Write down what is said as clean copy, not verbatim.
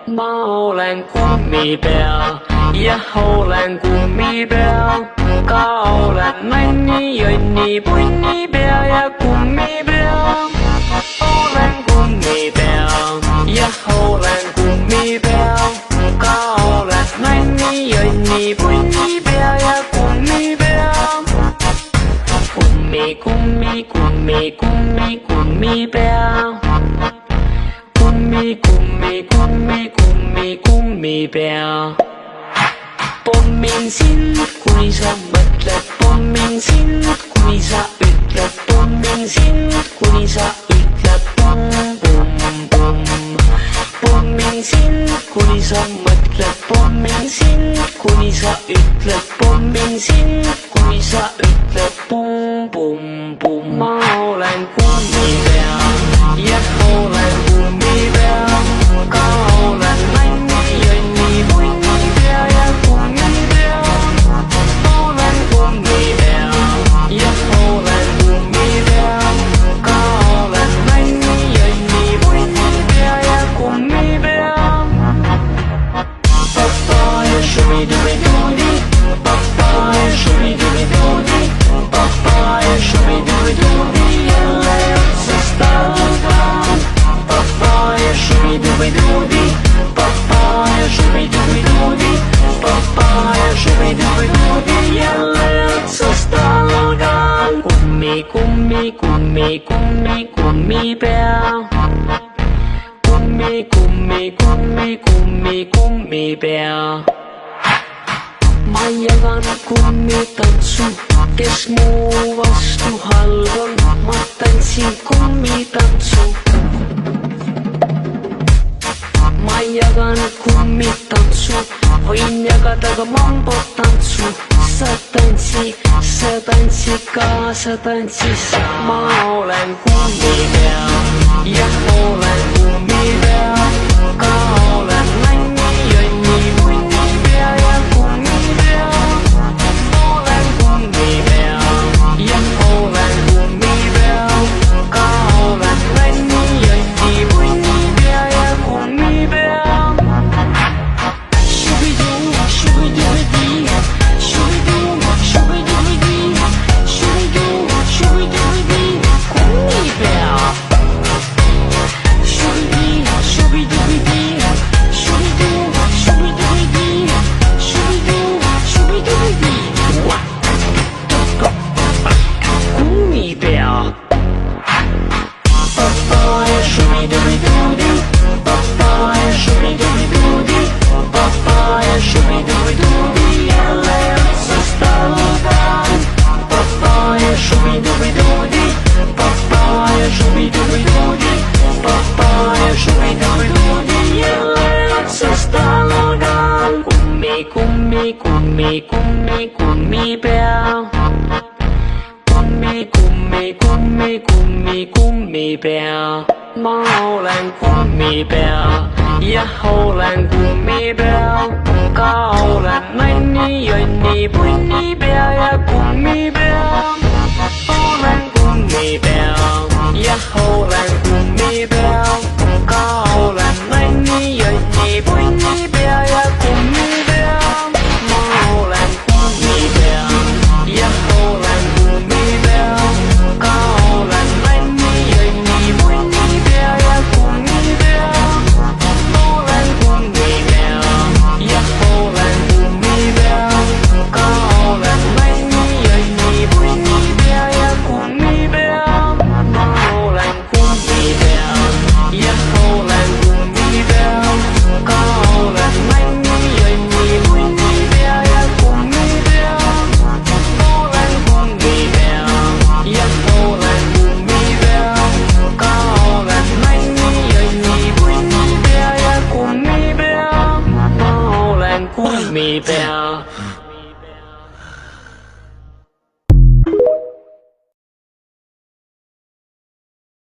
Mau làng mì bèo, ya hậu làng mì bèo, cao làng nanh ni yơi ni bùi ni bèo, ya mì bèo. Hậu làng mì bèo, ya hậu làng mì bèo, cao làng nanh ni yơi ni bùi ni bèo, ya mì bèo. Mì bèo. Mì bèo. Bom min sin kuni sa batlat, bom min sin kuni sa utlat, bom min sin kuni sa utlat, bom bom bom. Bom min sin kuni sa matlat, bom min sin kuni sa utlat, bom min sin kuni sa utlat, bom bom bom. Mau làng mì bèo, ya hậu làng mì bèo, cao làng nanh ni yơi ni bùi ni bèo, ya mì bèo. Hậu làng mì bèo, ya hậu làng mì bèo, cao làng nanh ni yơi ni bùi ni bèo, ya mì bèo. Papaya shooby dooby doody, papaya shooby dooby doody, papaya shooby dooby doody, yellow star. Papaya shooby dooby doody, papaya shooby dooby doody, papaya shooby dooby doody, yellow star. Gummy bear. Gummy bear. Majagan kummitantsu, kes muu vastu halb on, ma tantsin kummitantsu. Ma jagan kummitantsu, võin jagada ka mambotantsu. Sa tantsi kaasa tantsis, ma olen kummipea, jah olen kummipea, ka olen nanni, jonni, munnipea ja kummipea. Olen kummipea, jah olen kummipea, ka olen nanni, jonni, munnipea ja kummipea. Shubidoo, shubidoo-dee, shubidoo, shubidoo-dee, shubidoo, shubidoo-dee, kummipea. Shubidee, shubidoo-dee, shubidoo, shubidoo-dee, shubidoo, shubidoo-dee. Kummipea. Papaya shubidoo-dee, papaya shubidoo-dee, papaya shubidoo-dee, yellow star. Papaya shubidoo-dee, papaya shubidoo-dee, papaya shubidoo-dee, yellow star. Kummipea. Kummipea. Ma olen kummipea, jah olen kummipea, ka olen nanni, jonni, punnipea ja kummipea. Olen kummipea, jah olen kummipea, ka olen nanni, jonni, punnipea ja kummipea. Ma olen kummipea, jah olen kummipea, ka olen nanni, jonni, punnipea ja kummipea. Olen kummipea, jah olen kummipea, ka olen nanni, jonni, punnipea ja kummipea. Ma olen kummipea, jah olen kummipea, ka olen nanni, jonni, punnipea ja kummipea. Olen kummipea, jah olen kummipea, ka olen nanni, jonni, punnipea ja kummipea. Ma olen kummipea.